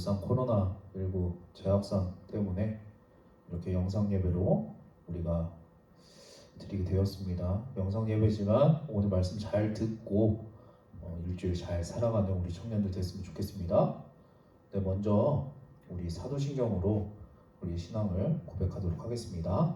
일상 코로나19 재확산 때문에 이렇게 영상 예배로 우리가 드리게 되었습니다. 영상 예배지만 오늘 말씀 잘 듣고 일주일 잘 살아가는 우리 청년들 됐으면 좋겠습니다. 네, 먼저 우리 사도신경으로 우리 신앙을 고백하도록 하겠습니다.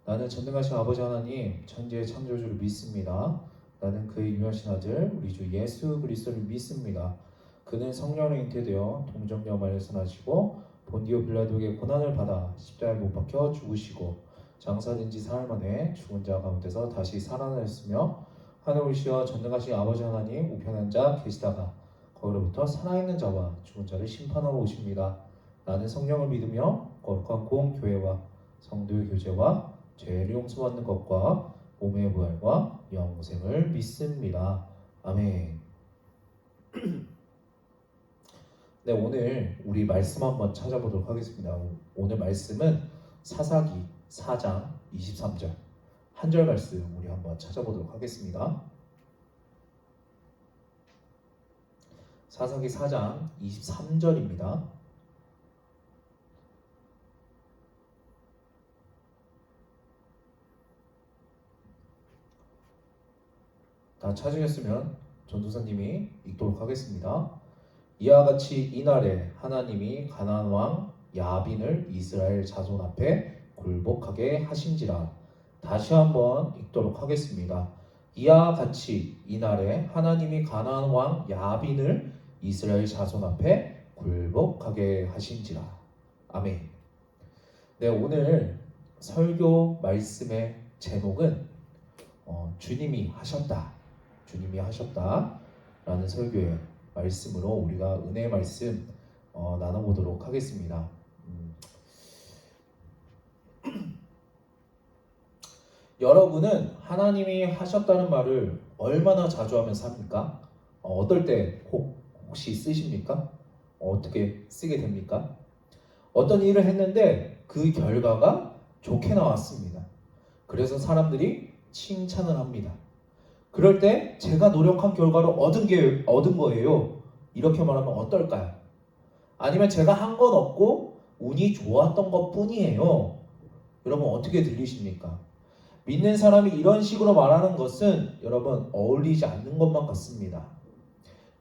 나는 전능하신 아버지 하나님 천지의 창조주를 믿습니다. 나는 그의 유하신 아들 우리 주 예수 그리스도를 믿습니다. 그는 성령으로 잉태되어 동정녀 마리아에서 나시고 본디오 빌라도에게 고난을 받아 십자가에 못 박혀 죽으시고 장사된 지 사흘 만에 죽은 자 가운데서 다시 살아나셨으며 하늘 오시어 전능하신 아버지 하나님 우편한 자 계시다가 거기로부터 살아있는 자와 죽은 자를 심판하러 오십니다. 나는 성령을 믿으며 거룩한 공교회와 성도의 교제와 죄를 용서받는 것과 몸의 부활과 영생을 믿습니다. 아멘. 네, 오늘 우리 말씀 한번 찾아보도록 하겠습니다. 오늘 말씀은 사사기 4장 23절 한 절 말씀 우리 한번 찾아보도록 하겠습니다. 사사기 4장 23절입니다. 다 찾으셨으면 전도사님이 읽도록 하겠습니다. 이와 같이 이날에 하나님이 가나안 왕 야빈을 이스라엘 자손 앞에 굴복하게 하신지라. 다시 한번 읽도록 하겠습니다. 이와 같이 이날에 하나님이 가나안 왕 야빈을 이스라엘 자손 앞에 굴복하게 하신지라. 아멘. 네, 오늘 설교 말씀의 제목은 주님이 하셨다. 주님이 하셨다라는 설교의 말씀으로 우리가 은혜의 말씀 나눠보도록 하겠습니다. 여러분은 하나님이 하셨다는 말을 얼마나 자주 하면서 합니까? 어떨 때 혹시 쓰십니까? 어떻게 쓰게 됩니까? 어떤 일을 했는데 그 결과가 좋게 나왔습니다. 그래서 사람들이 칭찬을 합니다. 그럴 때 제가 노력한 결과로 얻은 거예요. 이렇게 말하면 어떨까요? 아니면 제가 한 건 없고 운이 좋았던 것 뿐이에요. 여러분 어떻게 들리십니까? 믿는 사람이 이런 식으로 말하는 것은 여러분 어울리지 않는 것만 같습니다.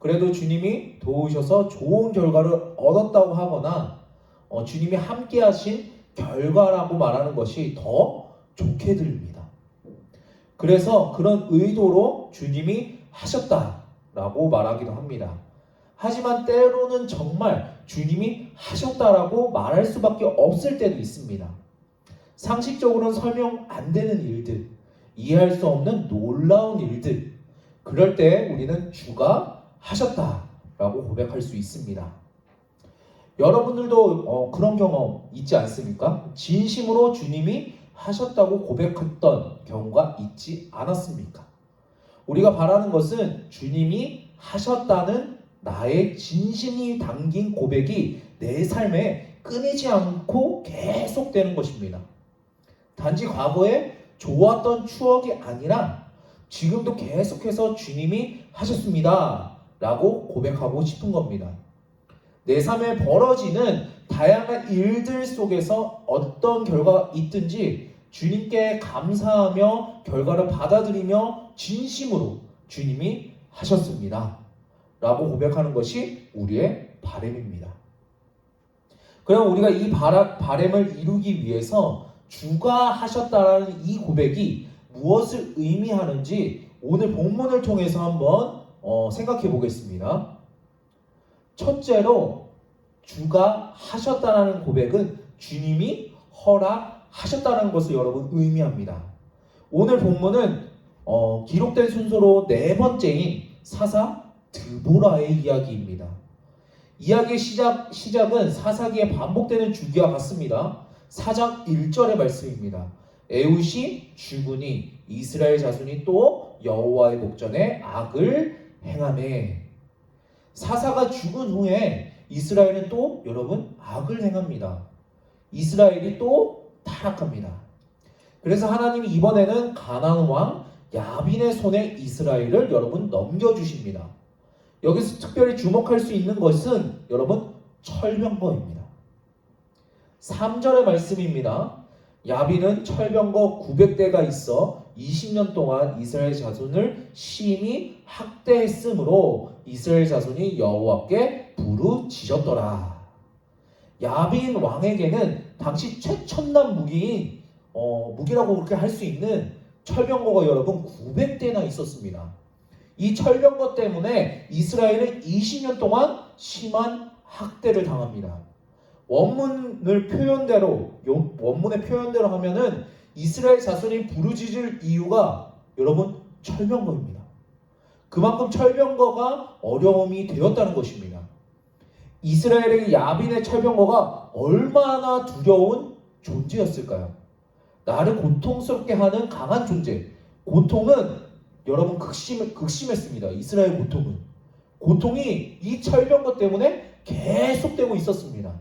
그래도 주님이 도우셔서 좋은 결과를 얻었다고 하거나 주님이 함께 하신 결과라고 말하는 것이 더 좋게 들립니다. 그래서 그런 의도로 주님이 하셨다라고 말하기도 합니다. 하지만 때로는 정말 주님이 하셨다라고 말할 수밖에 없을 때도 있습니다. 상식적으로는 설명 안 되는 일들, 이해할 수 없는 놀라운 일들, 그럴 때 우리는 주가 하셨다라고 고백할 수 있습니다. 여러분들도 그런 경험 있지 않습니까? 진심으로 주님이 하셨다고 고백했던 경우가 있지 않았습니까? 우리가 바라는 것은 주님이 하셨다는 나의 진심이 담긴 고백이 내 삶에 끊이지 않고 계속되는 것입니다. 단지 과거에 좋았던 추억이 아니라 지금도 계속해서 주님이 하셨습니다 라고 고백하고 싶은 겁니다. 내 삶에 벌어지는 다양한 일들 속에서 어떤 결과가 있든지 주님께 감사하며 결과를 받아들이며 진심으로 주님이 하셨습니다 라고 고백하는 것이 우리의 바람입니다. 그럼 우리가 이 바람을 이루기 위해서 주가 하셨다라는 이 고백이 무엇을 의미하는지 오늘 본문을 통해서 한번 생각해 보겠습니다. 첫째로 주가 하셨다라는 고백은 주님이 허락하셨다는 것을 여러분 의미합니다. 오늘 본문은 기록된 순서로 네 번째인 사사 드보라의 이야기입니다. 이야기의 시작은 사사기에 반복되는 주기와 같습니다. 4장 1절의 말씀입니다. 에훗이 죽으니 이스라엘 자손이 또 여호와의 목전에 악을 행하매. 사사가 죽은 후에 이스라엘은 또 여러분 악을 행합니다. 이스라엘이 또 타락합니다. 그래서 하나님이 이번에는 가나안 왕 야빈의 손에 이스라엘을 여러분 넘겨주십니다. 여기서 특별히 주목할 수 있는 것은 여러분 철병거입니다. 3절의 말씀입니다. 야빈은 철병거 900대가 있어 20년 동안 이스라엘 자손을 심히 학대했으므로 이스라엘 자손이 여호와께 부르짖었더라. 야빈 왕에게는 당시 최첨단 무기인 무기라고 그렇게 할 수 있는 철병거가 여러분 900대나 있었습니다. 이 철병거 때문에 이스라엘은 20년 동안 심한 학대를 당합니다. 원문의 표현대로 하면은 이스라엘 자손이 부르짖을 이유가 여러분 철병거입니다. 그만큼 철병거가 어려움이 되었다는 것입니다. 이스라엘에게 야빈의 철병거가 얼마나 두려운 존재였을까요? 나를 고통스럽게 하는 강한 존재. 고통은 여러분 극심했습니다. 이스라엘 고통은. 고통이 이 철병거 때문에 계속되고 있었습니다.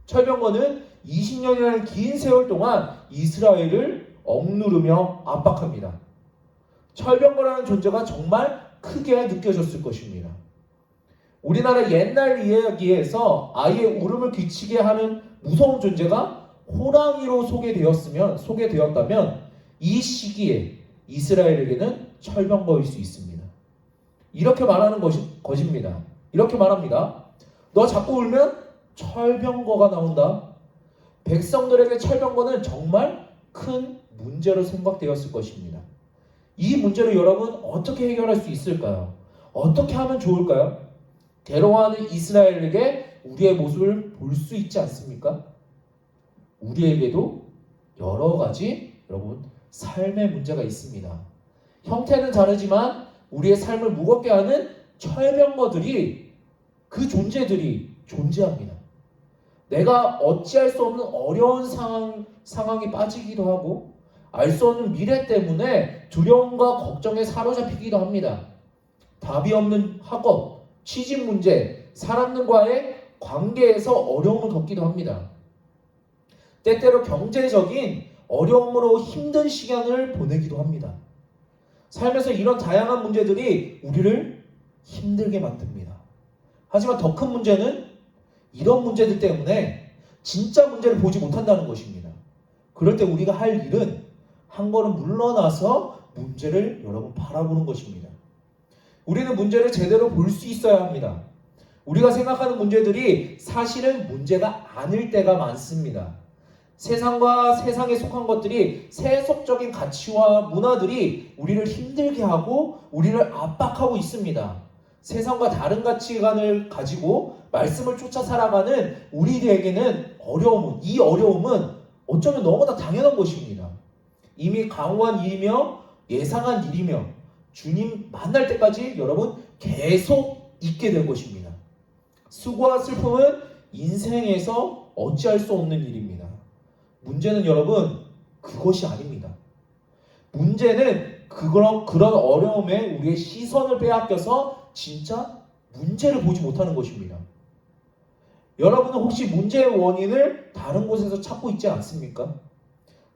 철병거는 20년이라는 긴 세월 동안 이스라엘을 억누르며 압박합니다. 철병거라는 존재가 정말 크게 느껴졌을 것입니다. 우리나라 옛날 이야기에서 아이의 울음을 귀치게 하는 무서운 존재가 호랑이로 소개되었다면 이 시기에 이스라엘에게는 철병거일 수 있습니다. 이렇게 말하는 것입니다. 이렇게 말합니다. 너 자꾸 울면 철병거가 나온다. 백성들에게 철병거는 정말 큰 문제로 생각되었을 것입니다. 이 문제를 여러분 어떻게 해결할 수 있을까요? 어떻게 하면 좋을까요? 괴로워하는 이스라엘에게 우리의 모습을 볼 수 있지 않습니까? 우리에게도 여러 가지 여러분 삶의 문제가 있습니다. 형태는 다르지만 우리의 삶을 무겁게 하는 철병거들이 그 존재들이 존재합니다. 내가 어찌할 수 없는 어려운 상황에 빠지기도 하고 알 수 없는 미래 때문에 두려움과 걱정에 사로잡히기도 합니다. 답이 없는 학업, 취직 문제, 사람들과의 관계에서 어려움을 겪기도 합니다. 때때로 경제적인 어려움으로 힘든 시간을 보내기도 합니다. 삶에서 이런 다양한 문제들이 우리를 힘들게 만듭니다. 하지만 더 큰 문제는 이런 문제들 때문에 진짜 문제를 보지 못한다는 것입니다. 그럴 때 우리가 할 일은 한 걸음 물러나서 문제를 여러분 바라보는 것입니다. 우리는 문제를 제대로 볼 수 있어야 합니다. 우리가 생각하는 문제들이 사실은 문제가 아닐 때가 많습니다. 세상과 세상에 속한 것들이 세속적인 가치와 문화들이 우리를 힘들게 하고 우리를 압박하고 있습니다. 세상과 다른 가치관을 가지고 말씀을 쫓아 살아가는 우리에게는 이 어려움은 어쩌면 너무나 당연한 것입니다. 이미 강호한 일이며 예상한 일이며 주님 만날 때까지 여러분 계속 있게 될 것입니다. 수고와 슬픔은 인생에서 어찌할 수 없는 일입니다. 문제는 여러분 그것이 아닙니다. 문제는 그런 어려움에 우리의 시선을 빼앗겨서 진짜 문제를 보지 못하는 것입니다. 여러분은 혹시 문제의 원인을 다른 곳에서 찾고 있지 않습니까?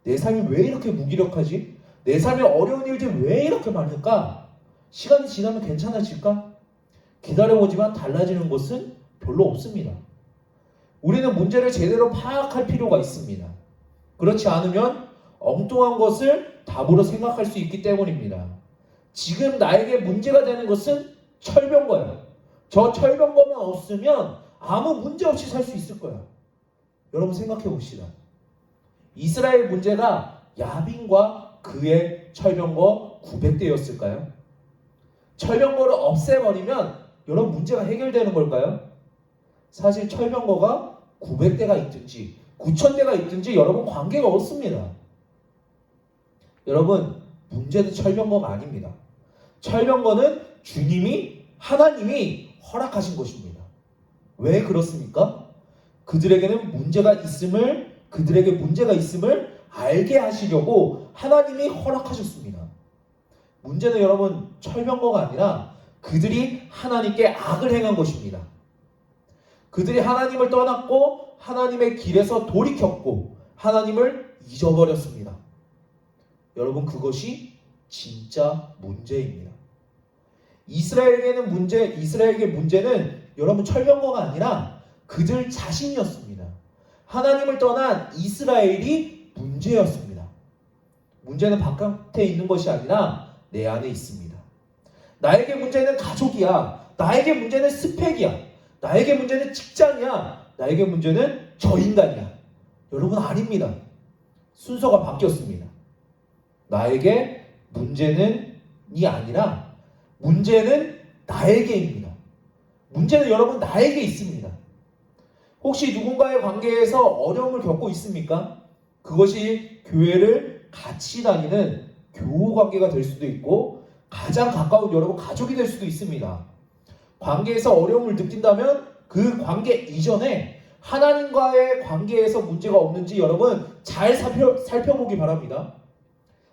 내 삶이 왜 이렇게 무기력하지? 내 삶에 어려운 일들이 왜 이렇게 많을까? 시간이 지나면 괜찮아질까? 기다려보지만 달라지는 것은 별로 없습니다. 우리는 문제를 제대로 파악할 필요가 있습니다. 그렇지 않으면 엉뚱한 것을 답으로 생각할 수 있기 때문입니다. 지금 나에게 문제가 되는 것은 철병거예요. 저 철병거만 없으면 아무 문제 없이 살 수 있을 거예요. 여러분 생각해 봅시다. 이스라엘 문제가 야빈과 그의 철병거 900대였을까요? 철병거를 없애버리면 여러분 문제가 해결되는 걸까요? 사실 철병거가 900대가 있든지 9,000대가 있든지 여러분 관계가 없습니다. 여러분 문제는 철병거가 아닙니다. 철병거는 하나님이 허락하신 것입니다. 왜 그렇습니까? 그들에게 문제가 있음을 알게 하시려고 하나님이 허락하셨습니다. 문제는 여러분 철병거가 아니라 그들이 하나님께 악을 행한 것입니다. 그들이 하나님을 떠났고 하나님의 길에서 돌이켰고 하나님을 잊어버렸습니다. 여러분 그것이 진짜 문제입니다. 이스라엘에게 문제는 여러분 철병거가 아니라 그들 자신이었습니다. 하나님을 떠난 이스라엘이 문제였습니다. 문제는 바깥에 있는 것이 아니라 내 안에 있습니다. 나에게 문제는 가족이야. 나에게 문제는 스펙이야. 나에게 문제는 직장이야. 나에게 문제는 저 인간이야. 여러분, 아닙니다. 순서가 바뀌었습니다. 나에게 문제는 이 아니라 문제는 나에게입니다. 문제는 여러분 나에게 있습니다. 혹시 누군가의 관계에서 어려움을 겪고 있습니까? 그것이 교회를 같이 다니는 교우 관계가 될 수도 있고 가장 가까운 여러분 가족이 될 수도 있습니다. 관계에서 어려움을 느낀다면 그 관계 이전에 하나님과의 관계에서 문제가 없는지 여러분 잘 살펴보기 바랍니다.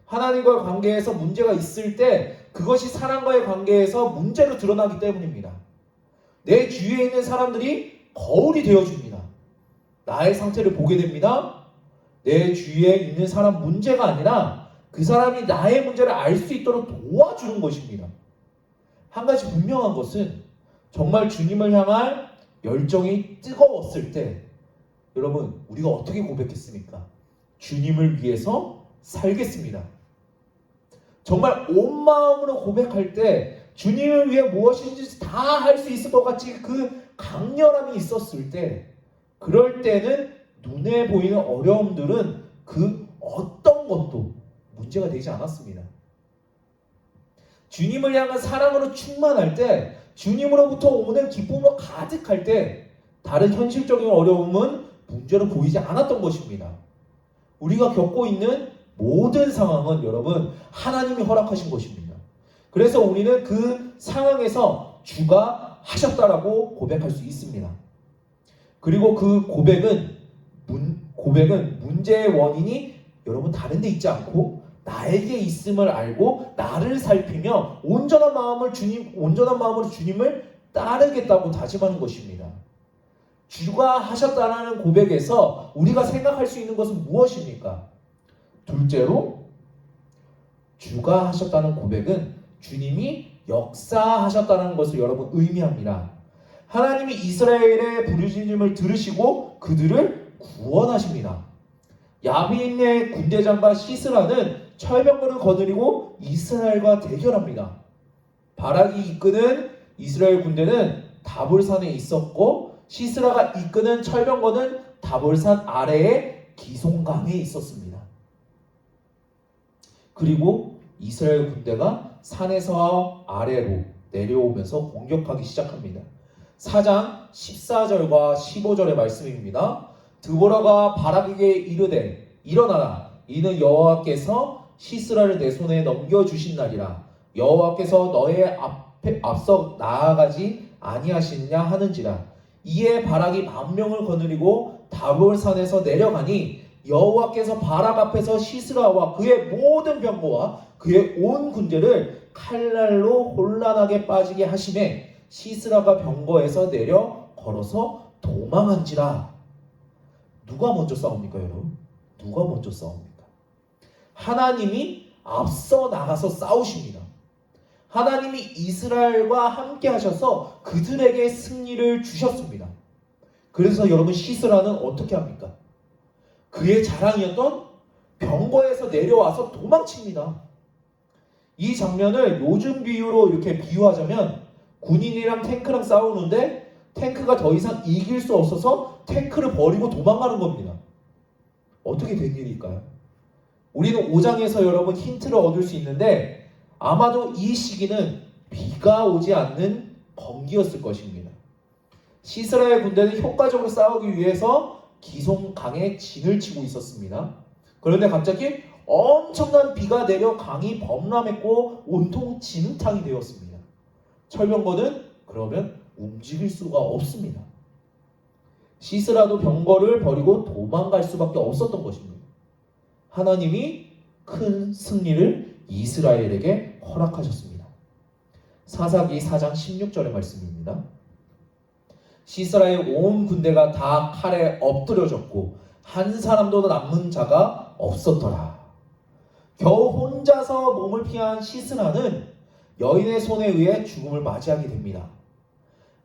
하나님과의 관계에서 문제가 있을 때 그것이 사람과의 관계에서 문제로 드러나기 때문입니다. 내 주위에 있는 사람들이 거울이 되어줍니다. 나의 상태를 보게 됩니다. 내 주위에 있는 사람 문제가 아니라 그 사람이 나의 문제를 알 수 있도록 도와주는 것입니다. 한 가지 분명한 것은 정말 주님을 향할 열정이 뜨거웠을 때 여러분 우리가 어떻게 고백했습니까? 주님을 위해서 살겠습니다. 정말 온 마음으로 고백할 때 주님을 위해 무엇인지 다 할 수 있을 것 같이 그 강렬함이 있었을 때 그럴 때는 눈에 보이는 어려움들은 그 어떤 것도 문제가 되지 않았습니다. 주님을 향한 사랑으로 충만할 때 주님으로부터 오는 기쁨으로 가득할 때 다른 현실적인 어려움은 문제로 보이지 않았던 것입니다. 우리가 겪고 있는 모든 상황은 여러분 하나님이 허락하신 것입니다. 그래서 우리는 그 상황에서 주가 하셨다라고 고백할 수 있습니다. 그리고 그 고백은 문제의 원인이 여러분 다른 데 있지 않고 나에게 있음을 알고 나를 살피며 온전한 마음으로 주님을 따르겠다고 다짐하는 것입니다. 주가 하셨다라는 고백에서 우리가 생각할 수 있는 것은 무엇입니까? 둘째로 주가 하셨다는 고백은 주님이 역사하셨다는 것을 여러분 의미합니다. 하나님이 이스라엘의 부르짖음을 들으시고 그들을 구원하십니다. 야빈의 군대장과 시스라는 철병거를 거느리고 이스라엘과 대결합니다. 바락이 이끄는 이스라엘 군대는 다볼산에 있었고 시스라가 이끄는 철병거는 다볼산 아래의 기송강에 있었습니다. 그리고 이스라엘 군대가 산에서 아래로 내려오면서 공격하기 시작합니다. 4장 14절과 15절의 말씀입니다. 드보라가 바락에게 이르되 일어나라 이는 여호와께서 시스라를 내 손에 넘겨주신 날이라 여호와께서 너의 앞서 나아가지 아니하시느냐 하는지라 이에 바락이 10,000명을 거느리고 다볼산에서 내려가니 여호와께서 바락 앞에서 시스라와 그의 모든 병거와 그의 온 군대를 칼날로 혼란하게 빠지게 하심에 시스라가 병거에서 내려 걸어서 도망한지라. 누가 먼저 싸웁니까 여러분? 누가 먼저 싸웁니까? 하나님이 앞서 나가서 싸우십니다. 하나님이 이스라엘과 함께 하셔서 그들에게 승리를 주셨습니다. 그래서 여러분 시스라는 어떻게 합니까? 그의 자랑이었던 병거에서 내려와서 도망칩니다. 이 장면을 요즘 비유로 이렇게 비유하자면 군인이랑 탱크랑 싸우는데 탱크가 더 이상 이길 수 없어서 탱크를 버리고 도망가는 겁니다. 어떻게 된 일일까요? 우리는 5장에서 여러분 힌트를 얻을 수 있는데 아마도 이 시기는 비가 오지 않는 건기였을 것입니다. 시스라의 군대는 효과적으로 싸우기 위해서 기송강에 진을 치고 있었습니다. 그런데 갑자기 엄청난 비가 내려 강이 범람했고 온통 진흙탕이 되었습니다. 철병거는 그러면 움직일 수가 없습니다. 시스라도 병거를 버리고 도망갈 수밖에 없었던 것입니다. 하나님이 큰 승리를 이스라엘에게 허락하셨습니다. 사사기 4장 16절의 말씀입니다. 시스라의 온 군대가 다 칼에 엎드려졌고 한 사람도 남은 자가 없었더라. 겨우 혼자서 몸을 피한 시스라는 여인의 손에 의해 죽음을 맞이하게 됩니다.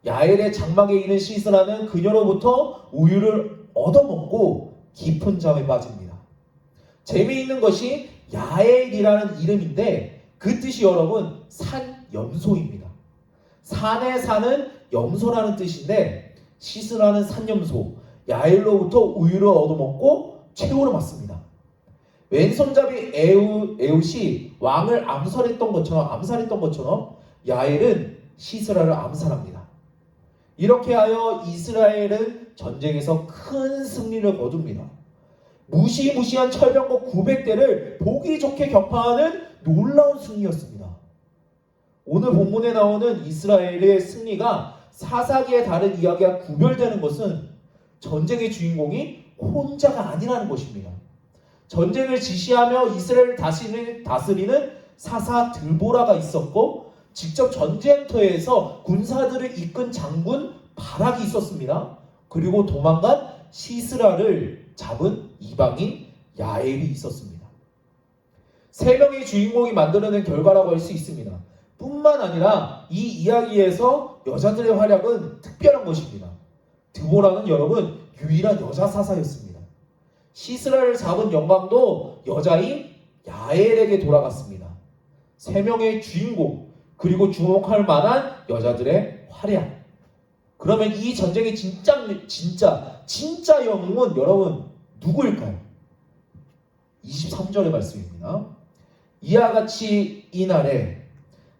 야엘의 장막에 있는 시스라는 그녀로부터 우유를 얻어먹고 깊은 잠에 빠집니다. 재미있는 것이 야엘이라는 이름인데 그 뜻이 여러분 산염소입니다. 산에 사는 염소라는 뜻인데 시스라는 산염소, 야엘로부터 우유를 얻어먹고 최후를 맞습니다. 왼손잡이 에웃이 왕을 암살했던 것처럼 야엘은 시스라를 암살합니다. 이렇게 하여 이스라엘은 전쟁에서 큰 승리를 거둡니다. 무시무시한 철병거 900대를 보기 좋게 격파하는 놀라운 승리였습니다. 오늘 본문에 나오는 이스라엘의 승리가 사사기의 다른 이야기와 구별되는 것은 전쟁의 주인공이 혼자가 아니라는 것입니다. 전쟁을 지시하며 이스라엘을 다스리는 사사 들보라가 있었고 직접 전쟁터에서 군사들을 이끈 장군 바락이 있었습니다. 그리고 도망간 시스라를 잡은 이방인 야엘이 있었습니다. 세 명의 주인공이 만들어낸 결과라고 할 수 있습니다. 뿐만 아니라 이 이야기에서 여자들의 활약은 특별한 것입니다. 드보라는 여러분 유일한 여자 사사였습니다. 시스라를 잡은 영광도 여자인 야엘에게 돌아갔습니다. 세 명의 주인공 그리고 주목할 만한 여자들의 활약. 그러면 이 전쟁의 진짜 영웅은 여러분 누구일까요? 23절의 말씀입니다. 이와 같이 이날에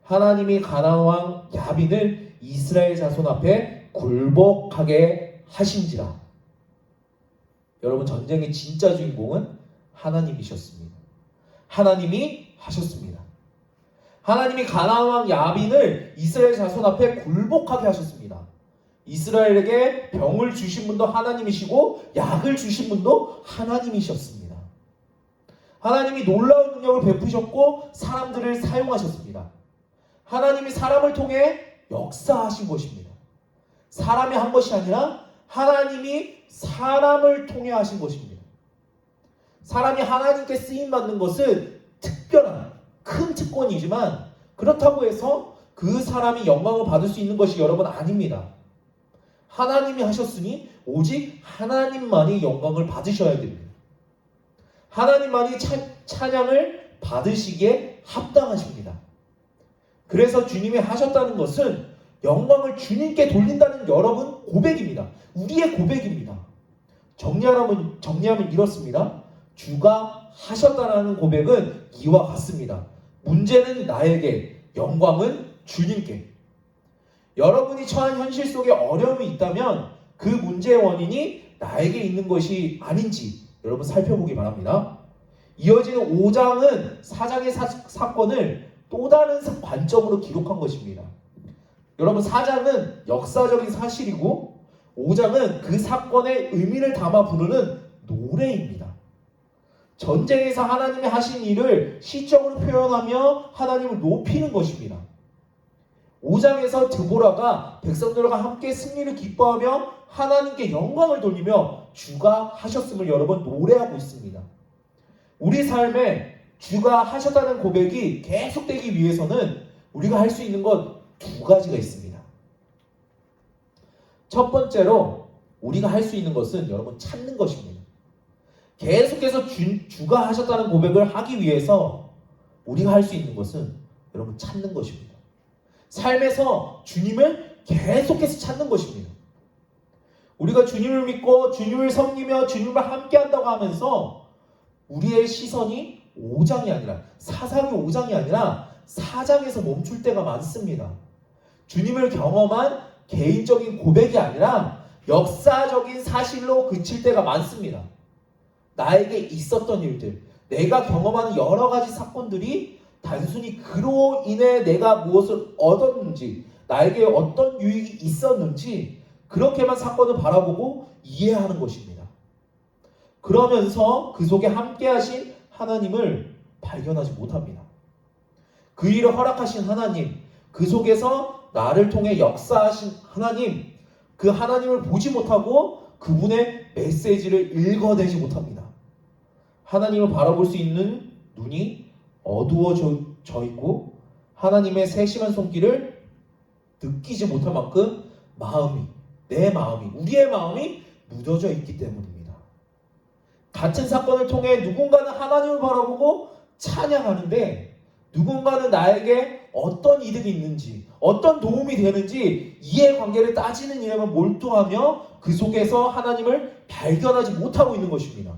하나님이 가나안 왕 야빈을 이스라엘 자손 앞에 굴복하게 하신지라. 여러분 전쟁의 진짜 주인공은 하나님이셨습니다. 하나님이 하셨습니다. 하나님이 가나안 왕 야빈을 이스라엘 자손 앞에 굴복하게 하셨습니다. 이스라엘에게 병을 주신 분도 하나님이시고 약을 주신 분도 하나님이셨습니다. 하나님이 놀라운 능력을 베푸셨고 사람들을 사용하셨습니다. 하나님이 사람을 통해 역사하신 것입니다. 사람이 한 것이 아니라 하나님이 사람을 통해 하신 것입니다. 사람이 하나님께 쓰임받는 것은 특별한 큰 특권이지만 그렇다고 해서 그 사람이 영광을 받을 수 있는 것이 여러분 아닙니다. 하나님이 하셨으니 오직 하나님만이 영광을 받으셔야 됩니다. 하나님만이 찬양을 받으시기에 합당하십니다. 그래서 주님이 하셨다는 것은 영광을 주님께 돌린다는 여러분 고백입니다. 우리의 고백입니다. 정리하면 이렇습니다. 주가 하셨다는 고백은 이와 같습니다. 문제는 나에게, 영광은 주님께. 여러분이 처한 현실 속에 어려움이 있다면 그 문제의 원인이 나에게 있는 것이 아닌지 여러분 살펴보기 바랍니다. 이어지는 5장은 4장의 사건을 또 다른 관점으로 기록한 것입니다. 여러분 4장은 역사적인 사실이고 5장은 그 사건의 의미를 담아 부르는 노래입니다. 전쟁에서 하나님이 하신 일을 시적으로 표현하며 하나님을 높이는 것입니다. 5장에서 드보라가 백성들과 함께 승리를 기뻐하며 하나님께 영광을 돌리며 주가 하셨음을 여러분 노래하고 있습니다. 우리 삶에 주가 하셨다는 고백이 계속되기 위해서는 우리가 할 수 있는 것 두 가지가 있습니다. 첫 번째로 우리가 할 수 있는 것은 여러분 찾는 것입니다. 계속해서 주가 하셨다는 고백을 하기 위해서 우리가 할 수 있는 것은 여러분 찾는 것입니다. 삶에서 주님을 계속해서 찾는 것입니다. 우리가 주님을 믿고 주님을 섬기며 주님을 함께 한다고 하면서 우리의 시선이 5장이 아니라 사사기 5장이 아니라 4장에서 멈출 때가 많습니다. 주님을 경험한 개인적인 고백이 아니라 역사적인 사실로 그칠 때가 많습니다. 나에게 있었던 일들, 내가 경험하는 여러 가지 사건들이 단순히 그로 인해 내가 무엇을 얻었는지, 나에게 어떤 유익이 있었는지 그렇게만 사건을 바라보고 이해하는 것입니다. 그러면서 그 속에 함께하신 하나님을 발견하지 못합니다. 그 일을 허락하신 하나님, 그 속에서 나를 통해 역사하신 하나님, 그 하나님을 보지 못하고 그분의 메시지를 읽어내지 못합니다. 하나님을 바라볼 수 있는 눈이 어두워져 있고 하나님의 세심한 손길을 느끼지 못할 만큼 마음이, 내 마음이, 우리의 마음이 묻어져 있기 때문입니다. 같은 사건을 통해 누군가는 하나님을 바라보고 찬양하는데 누군가는 나에게 어떤 이득이 있는지, 어떤 도움이 되는지 이해관계를 따지는 일에만 몰두하며 그 속에서 하나님을 발견하지 못하고 있는 것입니다.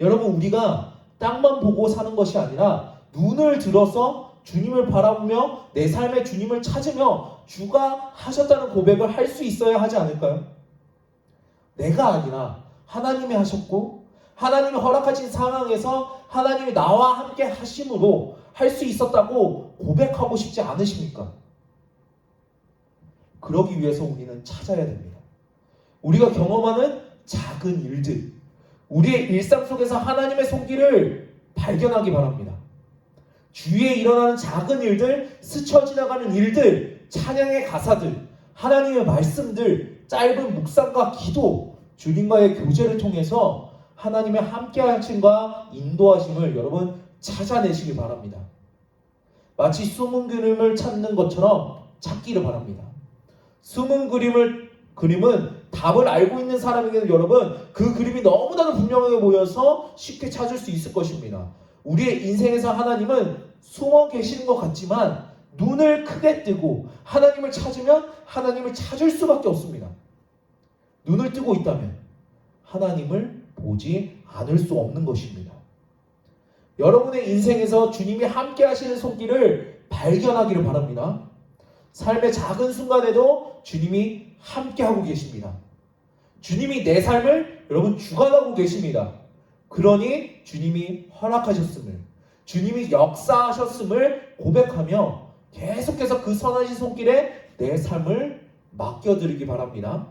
여러분, 우리가 땅만 보고 사는 것이 아니라 눈을 들어서 주님을 바라보며 내 삶의 주님을 찾으며 주가 하셨다는 고백을 할 수 있어야 하지 않을까요? 내가 아니라 하나님이 하셨고 하나님이 허락하신 상황에서 하나님이 나와 함께 하심으로 할 수 있었다고 고백하고 싶지 않으십니까? 그러기 위해서 우리는 찾아야 됩니다. 우리가 경험하는 작은 일들, 우리의 일상 속에서 하나님의 손길을 발견하기 바랍니다. 주위에 일어나는 작은 일들, 스쳐 지나가는 일들, 찬양의 가사들, 하나님의 말씀들, 짧은 묵상과 기도, 주님과의 교제를 통해서 하나님의 함께하심과 인도하심을 여러분 찾아내시기 바랍니다. 마치 숨은 그림을 찾는 것처럼 찾기를 바랍니다. 숨은 그림은 답을 알고 있는 사람에게는 여러분 그 그림이 너무나도 분명하게 보여서 쉽게 찾을 수 있을 것입니다. 우리의 인생에서 하나님은 숨어 계시는 것 같지만 눈을 크게 뜨고 하나님을 찾으면 하나님을 찾을 수밖에 없습니다. 눈을 뜨고 있다면 하나님을 보지 않을 수 없는 것입니다. 여러분의 인생에서 주님이 함께 하시는 손길을 발견하기를 바랍니다. 삶의 작은 순간에도 주님이 함께 하고 계십니다. 주님이 내 삶을 여러분 주관하고 계십니다. 그러니 주님이 허락하셨음을, 주님이 역사하셨음을 고백하며 계속해서 그 선하신 손길에 내 삶을 맡겨드리기 바랍니다.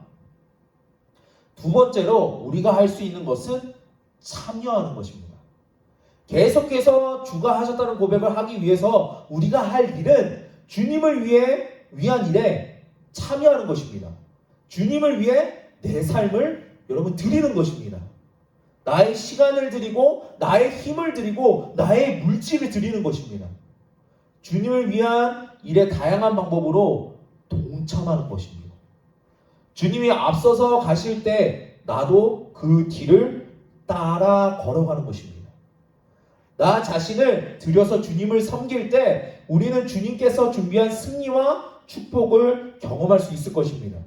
두 번째로 우리가 할 수 있는 것은 참여하는 것입니다. 계속해서 주가 하셨다는 고백을 하기 위해서 우리가 할 일은 주님을 위한 일에 참여하는 것입니다. 주님을 위해 내 삶을 여러분 드리는 것입니다. 나의 시간을 드리고 나의 힘을 드리고 나의 물질을 드리는 것입니다. 주님을 위한 일의 다양한 방법으로 동참하는 것입니다. 주님이 앞서서 가실 때 나도 그 뒤를 따라 걸어가는 것입니다. 나 자신을 들여서 주님을 섬길 때 우리는 주님께서 준비한 승리와 축복을 경험할 수 있을 것입니다.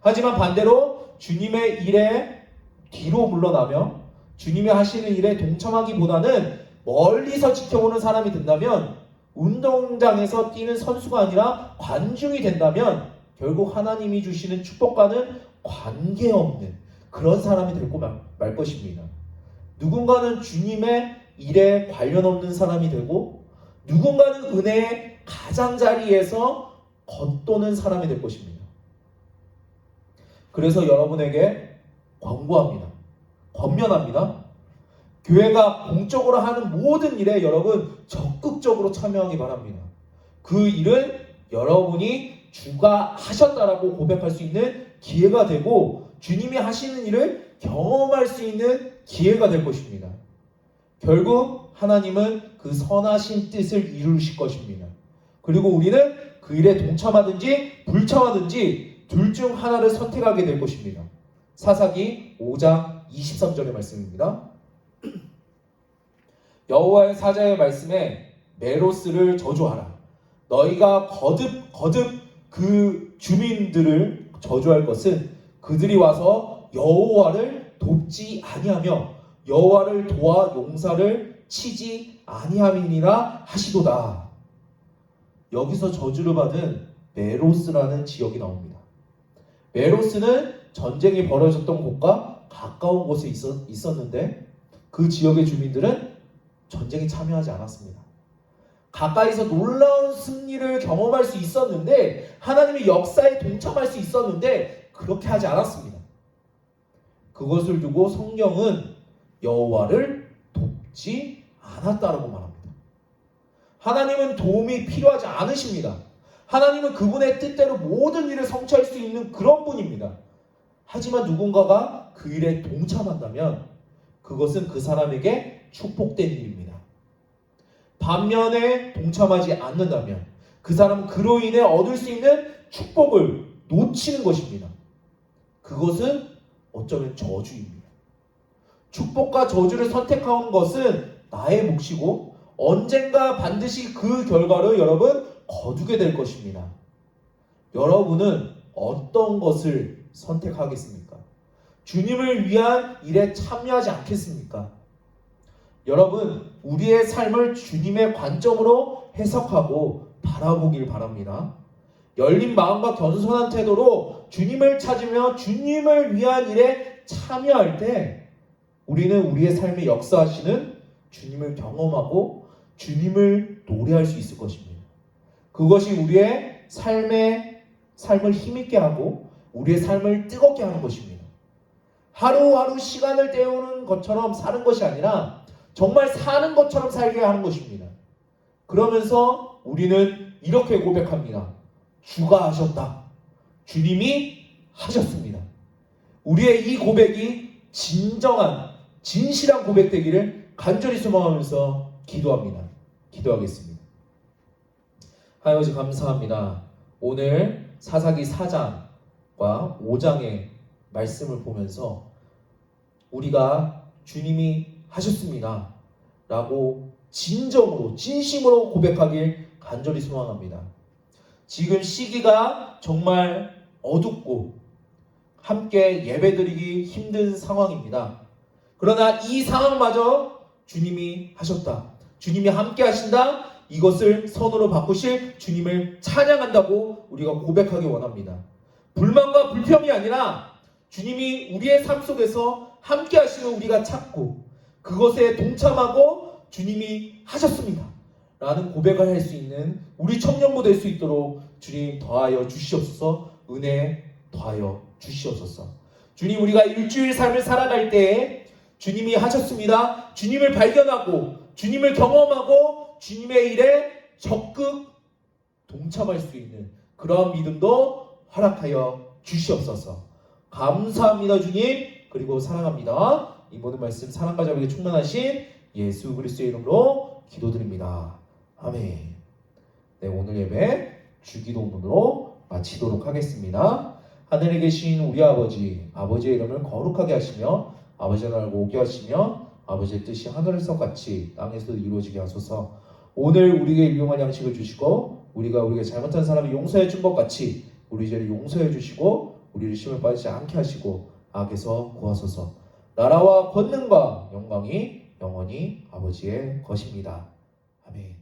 하지만 반대로 주님의 일에 뒤로 물러나며 주님이 하시는 일에 동참하기보다는 멀리서 지켜보는 사람이 된다면, 운동장에서 뛰는 선수가 아니라 관중이 된다면 결국 하나님이 주시는 축복과는 관계없는 그런 사람이 되고 말 것입니다. 누군가는 주님의 일에 관련 없는 사람이 되고 누군가는 은혜의 가장자리에서 겉도는 사람이 될 것입니다. 그래서 여러분에게 권고합니다. 권면합니다. 교회가 공적으로 하는 모든 일에 여러분 적극적으로 참여하기 바랍니다. 그 일은 여러분이 주가 하셨다라고 고백할 수 있는 기회가 되고 주님이 하시는 일을 경험할 수 있는 기회가 될 것입니다. 결국 하나님은 그 선하신 뜻을 이루실 것입니다. 그리고 우리는 그 일에 동참하든지 불참하든지 둘 중 하나를 선택하게 될 것입니다. 사사기 5장 23절의 말씀입니다. 여호와의 사자의 말씀에 메로스를 저주하라. 너희가 거듭 그 주민들을 저주할 것은 그들이 와서 여호와를 돕지 아니하며 여호와를 도와 용사를 치지 아니함이니라 하시도다. 여기서 저주를 받은 메로스라는 지역이 나옵니다. 메로스는 전쟁이 벌어졌던 곳과 가까운 곳에 있었는데 그 지역의 주민들은 전쟁에 참여하지 않았습니다. 가까이서 놀라운 승리를 경험할 수 있었는데 하나님의 역사에 동참할 수 있었는데 그렇게 하지 않았습니다. 그것을 두고 성경은 여호와를 돕지 않았다라고 말합니다. 하나님은 도움이 필요하지 않으십니다. 하나님은 그분의 뜻대로 모든 일을 성취할 수 있는 그런 분입니다. 하지만 누군가가 그 일에 동참한다면 그것은 그 사람에게 축복된 일입니다. 반면에 동참하지 않는다면 그 사람은 그로 인해 얻을 수 있는 축복을 놓치는 것입니다. 그것은 어쩌면 저주입니다. 축복과 저주를 선택한 것은 나의 몫이고 언젠가 반드시 그 결과를 여러분 거두게 될 것입니다. 여러분은 어떤 것을 선택하겠습니까? 주님을 위한 일에 참여하지 않겠습니까? 여러분, 우리의 삶을 주님의 관점으로 해석하고 바라보길 바랍니다. 열린 마음과 겸손한 태도로 주님을 찾으며 주님을 위한 일에 참여할 때 우리는 우리의 삶에 역사하시는 주님을 경험하고 주님을 노래할 수 있을 것입니다. 그것이 우리의 삶을 힘있게 하고 우리의 삶을 뜨겁게 하는 것입니다. 하루하루 시간을 때우는 것처럼 사는 것이 아니라 정말 사는 것처럼 살게 하는 것입니다. 그러면서 우리는 이렇게 고백합니다. 주가 하셨다. 주님이 하셨습니다. 우리의 이 고백이 진정한 진실한 고백 되기를 간절히 소망하면서 기도합니다. 기도하겠습니다. 하나님 감사합니다. 오늘 사사기 4장과 5장의 말씀을 보면서 우리가 주님이 하셨습니다 라고 진정으로 진심으로 고백하길 간절히 소망합니다. 지금 시기가 정말 어둡고 함께 예배드리기 힘든 상황입니다. 그러나 이 상황마저 주님이 하셨다, 주님이 함께 하신다, 이것을 선으로 바꾸실 주님을 찬양한다고 우리가 고백하기 원합니다. 불만과 불평이 아니라 주님이 우리의 삶 속에서 함께 하시는 우리가 찾고 그것에 동참하고 주님이 하셨습니다 라는 고백을 할 수 있는 우리 청년부 될 수 있도록 주님 더하여 주시옵소서. 은혜 더하여 주시옵소서. 주님, 우리가 일주일 삶을 살아갈 때에 주님이 하셨습니다, 주님을 발견하고 주님을 경험하고 주님의 일에 적극 동참할 수 있는 그러한 믿음도 허락하여 주시옵소서. 감사합니다 주님. 그리고 사랑합니다. 이 모든 말씀 사랑과 자비에 충만하신 예수 그리스도의 이름으로 기도드립니다. 아멘. 네, 오늘 예배 주기도문으로 마치도록 하겠습니다. 하늘에 계신 우리 아버지, 아버지의 이름을 거룩하게 하시며 아버지의 나라를 오게 하시며 아버지의 뜻이 하늘에서 같이 땅에서도 이루어지게 하소서. 오늘 우리에게 일용할 양식을 주시고 우리가 잘못한 사람을 용서해 준 것 같이 우리 죄를 용서해 주시고 우리를 시험에 빠지지 않게 하시고 악에서 구하소서. 나라와 권능과 영광이 영원히 아버지의 것입니다. 아멘.